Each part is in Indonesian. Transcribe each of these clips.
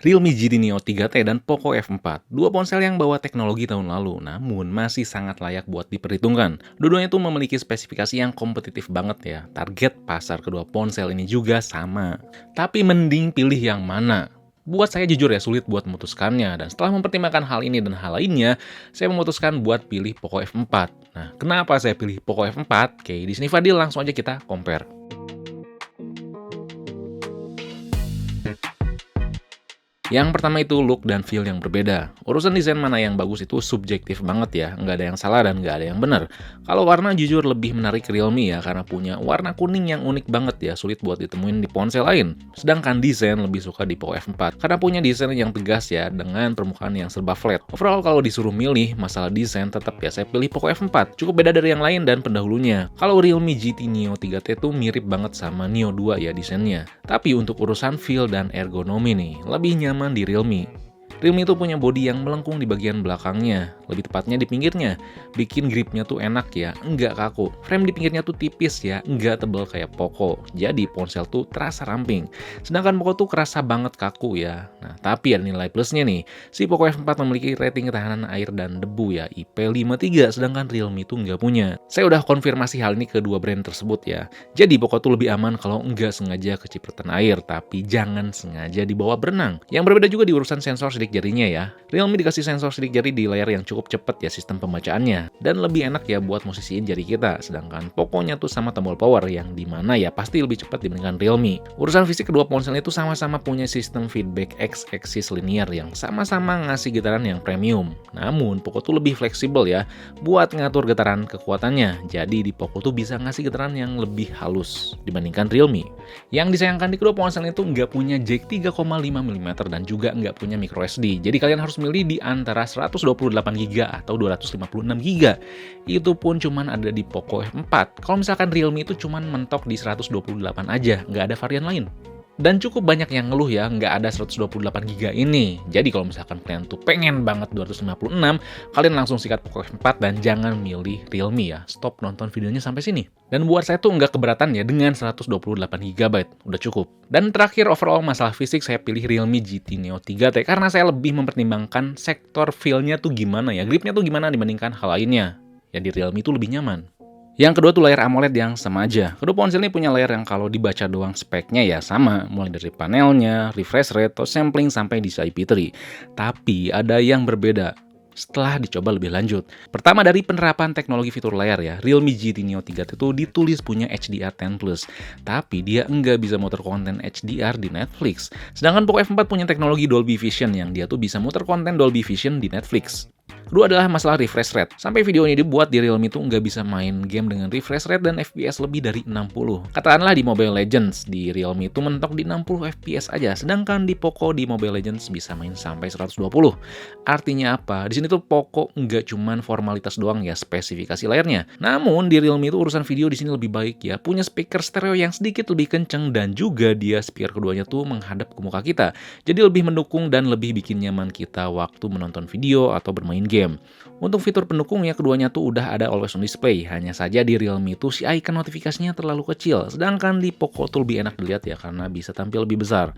Realme GT Neo 3T dan Poco F4, dua ponsel yang bawa teknologi tahun lalu, namun masih sangat layak buat diperhitungkan. Dua-duanya tuh memiliki spesifikasi yang kompetitif banget ya. Target pasar kedua ponsel ini juga sama. Tapi mending pilih yang mana? Buat saya jujur ya sulit buat memutuskannya, dan setelah mempertimbangkan hal ini dan hal lainnya, saya memutuskan buat pilih Poco F4. Nah, kenapa saya pilih Poco F4? Oke, di sini Fadil, langsung aja kita compare. Yang pertama itu look dan feel yang berbeda. Urusan desain mana yang bagus itu subjektif banget ya, nggak ada yang salah dan nggak ada yang benar. Kalau warna jujur lebih menarik Realme ya, karena punya warna kuning yang unik banget ya, sulit buat ditemuin di ponsel lain. Sedangkan desain lebih suka di Poco F4, karena punya desain yang tegas ya, dengan permukaan yang serba flat. Overall kalau disuruh milih masalah desain, tetap ya saya pilih Poco F4. Cukup beda dari yang lain dan pendahulunya. Kalau Realme GT Neo 3T tuh mirip banget sama Neo 2 ya desainnya. Tapi untuk urusan feel dan ergonomi nih, lebih nyaman di Realme. Realme itu punya bodi yang melengkung di bagian belakangnya, lebih tepatnya di pinggirnya. Bikin gripnya tuh enak ya, nggak kaku. Frame di pinggirnya tuh tipis ya, nggak tebal kayak Poco. Jadi ponsel tuh terasa ramping. Sedangkan Poco tuh kerasa banget kaku ya. Nah, tapi ada nilai plusnya nih. Si Poco F4 memiliki rating ketahanan air dan debu ya, IP53, sedangkan Realme tuh nggak punya. Saya udah konfirmasi hal ini ke dua brand tersebut ya. Jadi Poco tuh lebih aman kalau nggak sengaja kecipratan air, tapi jangan sengaja dibawa berenang. Yang berbeda juga di urusan sensor sidik jarinya ya. Realme dikasih sensor sidik jari di layar yang cukup cepet ya sistem pembacaannya, dan lebih enak ya buat musisiin jari kita. Sedangkan Poco-nya tuh sama tombol power yang dimana ya pasti lebih cepat dibandingkan Realme. Urusan fisik kedua ponsel itu sama-sama punya sistem feedback X-axis linear yang sama-sama ngasih getaran yang premium. Namun Poco tuh lebih fleksibel ya buat ngatur getaran kekuatannya. Jadi di Poco tuh bisa ngasih getaran yang lebih halus dibandingkan Realme. Yang disayangkan di kedua ponsel itu nggak punya jack 3,5 mm dan juga nggak punya microSD. Jadi kalian harus milih di antara 128GB atau 256GB. Itu pun cuman ada di Poco F4. Kalau misalkan Realme itu cuman mentok di 128 aja, nggak ada varian lain. Dan cukup banyak yang ngeluh ya, nggak ada 128GB ini. Jadi kalau misalkan kalian tuh pengen banget 256, kalian langsung sikat Poco F4 dan jangan milih Realme ya. Stop nonton videonya sampai sini. Dan buat saya tuh nggak keberatan ya dengan 128GB, udah cukup. Dan terakhir overall masalah fisik, saya pilih Realme GT Neo 3T karena saya lebih mempertimbangkan sektor feel-nya tuh gimana ya, gripnya tuh gimana dibandingkan hal lainnya. Ya di Realme tuh lebih nyaman. Yang kedua tuh layar AMOLED yang sama aja. Kedua ponsel ini punya layar yang kalau dibaca doang speknya ya sama, mulai dari panelnya, refresh rate, touch sampling, sampai DCI IP3. Tapi ada yang berbeda setelah dicoba lebih lanjut. Pertama dari penerapan teknologi fitur layar ya, Realme GT Neo 3T itu ditulis punya HDR10+, tapi dia nggak bisa muter konten HDR di Netflix. Sedangkan Poco F4 punya teknologi Dolby Vision yang dia tuh bisa muter konten Dolby Vision di Netflix. Kedua adalah masalah refresh rate. Sampai video ini dibuat di Realme itu nggak bisa main game dengan refresh rate dan FPS lebih dari 60. Katakanlah di Mobile Legends, di Realme itu mentok di 60 FPS aja, sedangkan di Poco di Mobile Legends bisa main sampai 120. Artinya apa? Di sini tuh Poco nggak cuman formalitas doang ya spesifikasi layarnya. Namun di Realme itu urusan video di sini lebih baik ya. Punya speaker stereo yang sedikit lebih kenceng dan juga dia speaker keduanya tuh menghadap ke muka kita. Jadi lebih mendukung dan lebih bikin nyaman kita waktu menonton video atau bermain game. Untuk fitur pendukungnya keduanya tuh udah ada always on display, hanya saja di Realme itu si icon notifikasinya terlalu kecil, sedangkan di Poco tuh lebih enak dilihat ya karena bisa tampil lebih besar.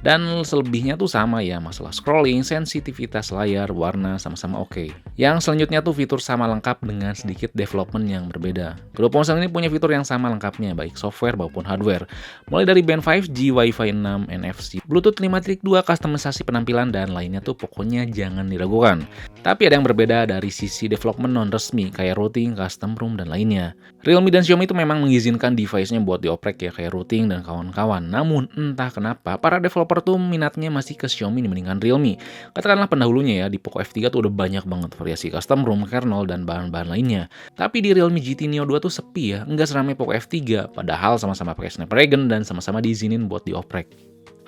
Dan selebihnya tuh sama ya, masalah scrolling, sensitivitas layar, warna sama-sama oke. Yang selanjutnya tuh fitur sama lengkap dengan sedikit development yang berbeda. Kedua ponsel ini punya fitur yang sama lengkapnya, baik software maupun hardware. Mulai dari band 5G, Wi-Fi 6, NFC, Bluetooth 5.2, kustomisasi penampilan, dan lainnya tuh pokoknya jangan diragukan. Tapi ada yang berbeda dari sisi development non-resmi, kayak routing, custom ROM, dan lainnya. Realme dan Xiaomi itu memang mengizinkan device-nya buat dioprek ya, kayak routing dan kawan-kawan. Namun entah kenapa, para developer tuh minatnya masih ke Xiaomi dibandingkan Realme. Katakanlah pendahulunya ya, di Poco F3 tuh udah banyak banget variasi custom ROM, kernel, dan bahan-bahan lainnya. Tapi di Realme GT Neo 2 tuh sepi ya, nggak seramai Poco F3, padahal sama-sama pakai Snapdragon dan sama-sama diizinin buat dioprek.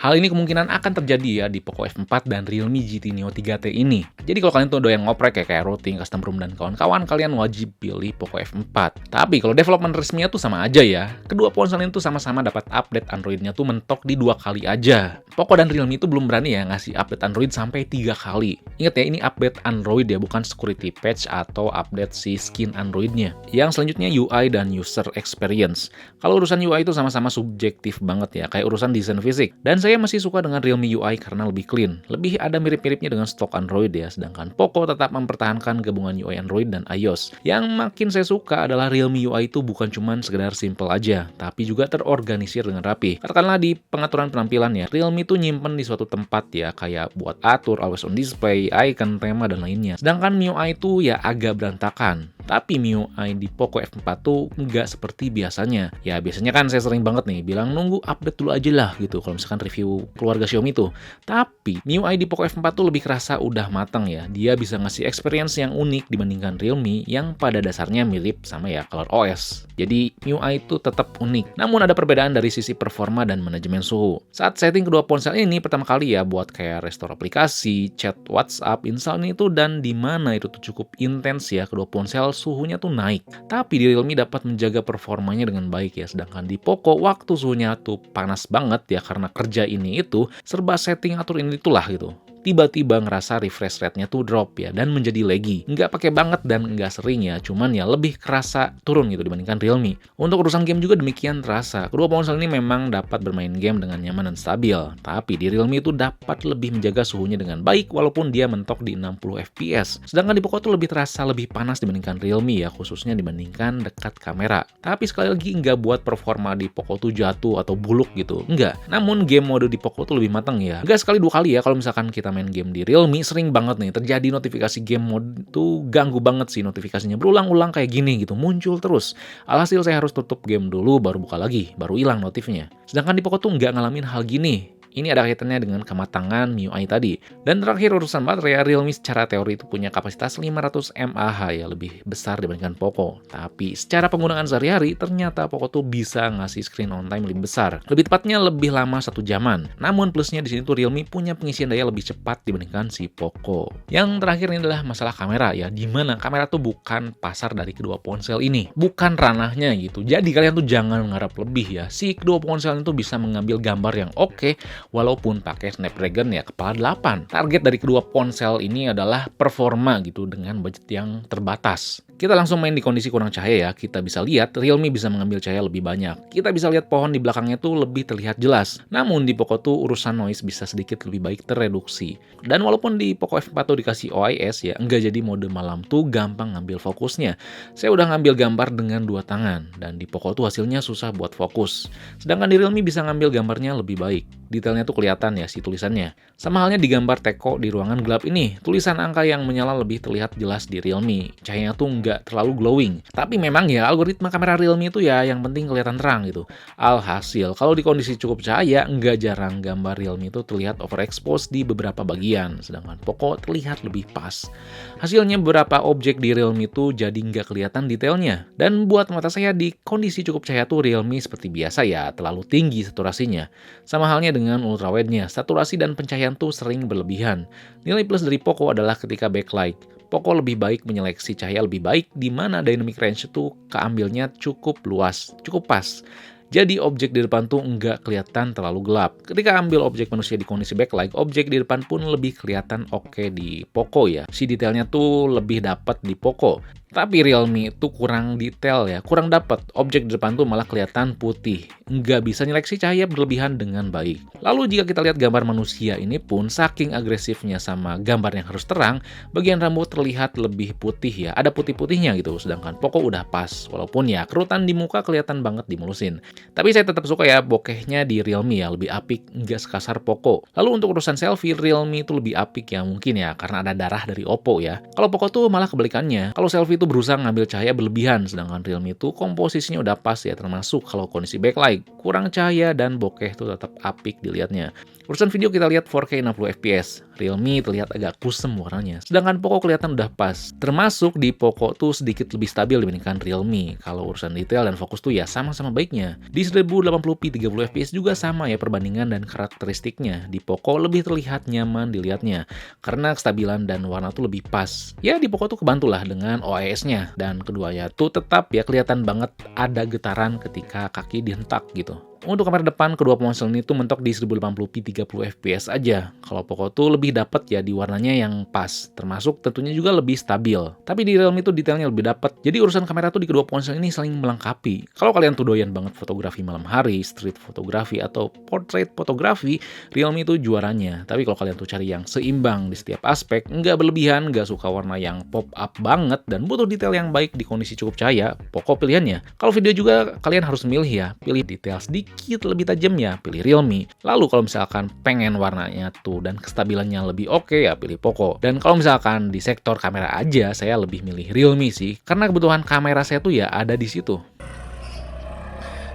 Hal ini kemungkinan akan terjadi ya di Poco F4 dan Realme GT Neo 3T ini. Jadi kalau kalian tuh doyan ngoprek ya kayak routing, custom ROM, dan kawan-kawan, kalian wajib pilih Poco F4. Tapi kalau development resminya tuh sama aja ya. Kedua ponsel ini tuh sama-sama dapat update Android-nya tuh mentok di 2 kali aja. Poco dan Realme itu belum berani ya ngasih update Android sampai 3 kali. Ingat ya, ini update Android ya, bukan security patch atau update si skin Android-nya. Yang selanjutnya UI dan user experience. Kalau urusan UI itu sama-sama subjektif banget ya, kayak urusan desain fisik. Dan saya saya masih suka dengan Realme UI karena lebih clean, lebih ada mirip-miripnya dengan stok Android ya, sedangkan Poco tetap mempertahankan gabungan UI Android dan iOS. Yang makin saya suka adalah Realme UI itu bukan cuma sekedar simple aja, tapi juga terorganisir dengan rapi. Katakanlah di pengaturan penampilan ya, Realme itu nyimpen di suatu tempat ya, kayak buat atur always on display, icon, tema, dan lainnya. Sedangkan MIUI itu ya agak berantakan. Tapi MIUI di Poco F4 tuh nggak seperti biasanya. Ya biasanya kan saya sering banget nih bilang nunggu update dulu aja lah gitu kalau misalkan review keluarga Xiaomi tuh. Tapi MIUI di Poco F4 tuh lebih kerasa udah matang ya. Dia bisa ngasih experience yang unik dibandingkan Realme yang pada dasarnya mirip sama ya ColorOS. Jadi MIUI itu tetap unik. Namun ada perbedaan dari sisi performa dan manajemen suhu. Saat setting kedua ponsel ini pertama kali ya buat kayak restore aplikasi, chat WhatsApp, install ini tuh dan di mana itu tuh cukup intens ya, kedua ponsel suhunya tuh naik. Tapi di Realme dapat menjaga performanya dengan baik ya. Sedangkan di Poco waktu suhunya tuh panas banget ya karena kerja ini itu serba setting atur ini itulah gitu. Tiba-tiba ngerasa refresh rate-nya tuh drop ya dan menjadi laggy. Nggak pakai banget dan nggak sering ya, cuman ya lebih kerasa turun gitu dibandingkan Realme. Untuk urusan game juga demikian terasa. Kedua ponsel ini memang dapat bermain game dengan nyaman dan stabil, tapi di Realme itu dapat lebih menjaga suhunya dengan baik walaupun dia mentok di 60 fps. Sedangkan di Poco tuh lebih terasa lebih panas dibandingkan Realme ya, khususnya dibandingkan dekat kamera. Tapi sekali lagi nggak buat performa di Poco tuh jatuh atau buluk gitu, enggak. Namun game mode di Poco tuh lebih matang ya. Nggak sekali dua kali ya kalau misalkan kita main game di Realme sering banget nih terjadi notifikasi game mode tuh ganggu banget sih notifikasinya berulang-ulang kayak gini gitu muncul terus. Alhasil saya harus tutup game dulu baru buka lagi, baru hilang notifnya. Sedangkan di Poco tuh nggak ngalamin hal gini. Ini ada kaitannya dengan kematangan MIUI tadi. Dan terakhir urusan baterai, Realme secara teori itu punya kapasitas 500 mAh ya, lebih besar dibandingkan Poco. Tapi secara penggunaan sehari-hari, ternyata Poco tuh bisa ngasih screen on time lebih besar. Lebih tepatnya lebih lama 1 jaman. Namun plusnya di sini tuh Realme punya pengisian daya lebih cepat dibandingkan si Poco. Yang terakhir ini adalah masalah kamera ya, dimana kamera tuh bukan pasar dari kedua ponsel ini. Bukan ranahnya gitu. Jadi kalian tuh jangan mengharap lebih ya. Si kedua ponsel itu bisa mengambil gambar yang oke, walaupun pakai Snapdragon ya kepala 8. Target dari kedua ponsel ini adalah performa gitu dengan budget yang terbatas. Kita langsung main di kondisi kurang cahaya ya. Kita bisa lihat Realme bisa mengambil cahaya lebih banyak. Kita bisa lihat pohon di belakangnya tuh lebih terlihat jelas. Namun di Poco tuh urusan noise bisa sedikit lebih baik tereduksi. Dan walaupun di Poco F4 tuh dikasih OIS ya, enggak jadi mode malam tuh gampang ngambil fokusnya. Saya udah ngambil gambar dengan 2 tangan dan di Poco tuh hasilnya susah buat fokus. Sedangkan di Realme bisa ngambil gambarnya lebih baik. Detailnya tuh kelihatan ya si tulisannya. Sama halnya di gambar teko di ruangan gelap ini. Tulisan angka yang menyala lebih terlihat jelas di Realme. Cahayanya tuh nggak terlalu glowing. Tapi memang ya algoritma kamera Realme itu ya yang penting kelihatan terang gitu. Alhasil kalau di kondisi cukup cahaya nggak jarang gambar Realme itu terlihat overexpose di beberapa bagian. Sedangkan Poco terlihat lebih pas. Hasilnya beberapa objek di Realme itu jadi nggak kelihatan detailnya. Dan buat mata saya di kondisi cukup cahaya tuh Realme seperti biasa ya terlalu tinggi saturasinya. Sama halnya dengan ultrawide-nya, saturasi dan pencahayaan tuh sering berlebihan. Nilai plus dari Poco adalah ketika backlight. Poco lebih baik menyeleksi cahaya lebih baik di mana dynamic range itu keambilnya cukup luas, cukup pas. Jadi objek di depan tuh nggak kelihatan terlalu gelap. Ketika ambil objek manusia di kondisi backlight, objek di depan pun lebih kelihatan oke di Poco ya. Si detailnya tuh lebih dapat di Poco. Tapi Realme itu kurang detail ya, kurang dapat. Objek di depan tuh malah kelihatan putih. Nggak bisa nyeleksi cahaya berlebihan dengan baik. Lalu jika kita lihat gambar manusia ini pun, saking agresifnya sama gambar yang harus terang, bagian rambut terlihat lebih putih ya. Ada putih-putihnya gitu, sedangkan Poco udah pas. Walaupun ya kerutan di muka kelihatan banget dimulusin. Tapi saya tetap suka ya bokehnya di Realme ya, lebih apik, nggak sekasar Poco. Lalu untuk urusan selfie, Realme itu lebih apik ya mungkin ya, karena ada darah dari Oppo ya. Kalau Poco tuh malah kebalikannya. Kalau selfie itu berusaha ngambil cahaya berlebihan, sedangkan Realme itu komposisinya udah pas ya, termasuk kalau kondisi backlight, kurang cahaya dan bokeh itu tetap apik dilihatnya. Urusan video kita lihat 4K 60 fps, Realme terlihat agak kusem warnanya, sedangkan Poco kelihatan udah pas. Termasuk di Poco tuh sedikit lebih stabil dibandingkan Realme. Kalau urusan detail dan fokus tuh ya sama-sama baiknya. Di 1080p 30 fps juga sama ya perbandingan dan karakteristiknya. Di Poco lebih terlihat nyaman dilihatnya, karena kestabilan dan warna tuh lebih pas. Ya di Poco tuh kebantulah dengan OIS-nya, dan keduanya tuh tetap ya kelihatan banget ada getaran ketika kaki dihentak gitu. Untuk kamera depan, kedua ponsel ini tuh mentok di 1080p 30fps aja. Kalau Poco tuh lebih dapet ya di warnanya yang pas, termasuk tentunya juga lebih stabil. Tapi di Realme tuh detailnya lebih dapet. Jadi urusan kamera tuh di kedua ponsel ini saling melengkapi. Kalau kalian tuh doyan banget fotografi malam hari, street fotografi, atau portrait fotografi, Realme itu juaranya. Tapi kalau kalian tuh cari yang seimbang di setiap aspek, nggak berlebihan, nggak suka warna yang pop up banget, dan butuh detail yang baik di kondisi cukup cahaya, Poco pilihannya. Kalau video juga kalian harus milih ya, pilih detail sedikit lebih tajam ya, pilih Realme. Lalu kalau misalkan pengen warnanya tuh dan kestabilannya lebih oke ya, pilih Poco. Dan kalau misalkan di sektor kamera aja, saya lebih milih Realme sih, karena kebutuhan kamera saya tuh ya ada di situ.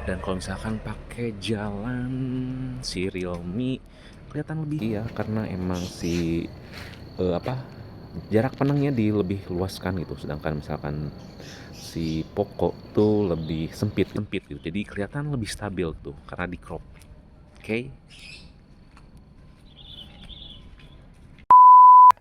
Dan kalau misalkan pakai jalan si Realme kelihatan lebih ya, karena emang si jarak pandangnya lebih luaskan gitu, sedangkan misalkan si Poco tuh lebih sempit gitu, jadi kelihatan lebih stabil tuh karena di crop. Oke.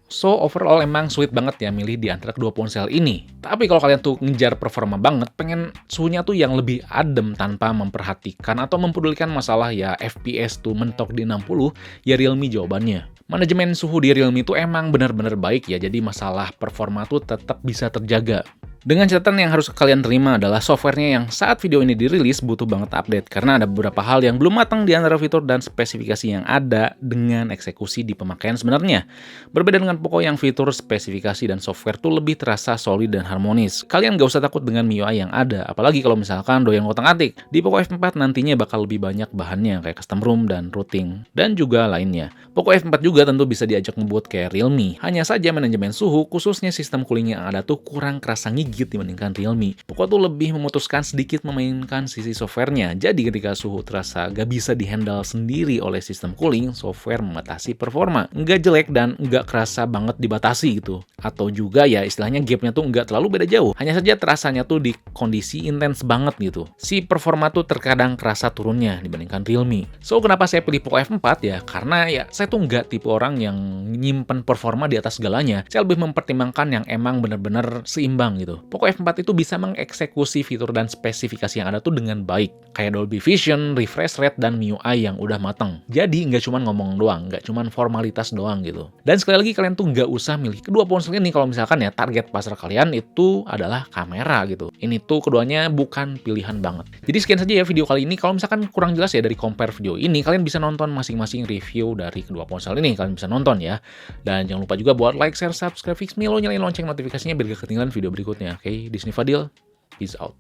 So overall emang sweet banget ya milih di antara kedua ponsel ini. Tapi kalau kalian tuh ngejar performa banget, pengen suhunya tuh yang lebih adem tanpa memperhatikan atau mempedulikan masalah ya FPS tuh mentok di 60, ya Realme jawabannya. Manajemen suhu di Realme itu emang benar-benar baik ya, jadi masalah performa tuh tetap bisa terjaga. Dengan catatan yang harus kalian terima adalah softwarenya yang saat video ini dirilis butuh banget update karena ada beberapa hal yang belum matang di antara fitur dan spesifikasi yang ada dengan eksekusi di pemakaian sebenarnya. Berbeda dengan Poco yang fitur, spesifikasi, dan software tuh lebih terasa solid dan harmonis. Kalian gak usah takut dengan MIUI yang ada, apalagi kalau misalkan doyan ngotak-atik. Di Poco F4 nantinya bakal lebih banyak bahannya kayak custom room dan routing, dan juga lainnya. Poco F4 juga tentu bisa diajak ngebuat kayak Realme. Hanya saja manajemen suhu, khususnya sistem cooling yang ada tuh kurang kerasa gigit dibandingkan Realme. Poco tuh lebih memutuskan sedikit memainkan sisi softwarenya. Jadi ketika suhu terasa gak bisa dihandle sendiri oleh sistem cooling, software membatasi performa. Nggak jelek dan nggak kerasa banget dibatasi gitu. Atau juga ya istilahnya gapnya tuh nggak terlalu beda jauh. Hanya saja terasanya tuh di kondisi intens banget gitu. Si performa tuh terkadang kerasa turunnya dibandingkan Realme. So kenapa saya pilih Poco F4 ya? Karena ya saya tuh nggak tipe orang yang nyimpen performa di atas segalanya. Saya lebih mempertimbangkan yang emang bener-bener seimbang gitu. Poco F4 itu bisa mengeksekusi fitur dan spesifikasi yang ada tuh dengan baik. Kayak Dolby Vision, refresh rate, dan MIUI yang udah mateng. Jadi nggak cuma ngomong doang, nggak cuma formalitas doang gitu. Dan sekali lagi kalian tuh nggak usah milih kedua ponsel ini kalau misalkan ya target pasar kalian itu adalah kamera gitu. Ini tuh keduanya bukan pilihan banget. Jadi sekian saja ya video kali ini. Kalau misalkan kurang jelas ya dari compare video ini, kalian bisa nonton masing-masing review dari kedua ponsel ini. Kalian bisa nonton ya. Dan jangan lupa juga buat like, share, subscribe, fix me, nyalain lonceng notifikasinya biar gak ketinggalan video berikutnya. Oke, di sini Fadil. Peace out.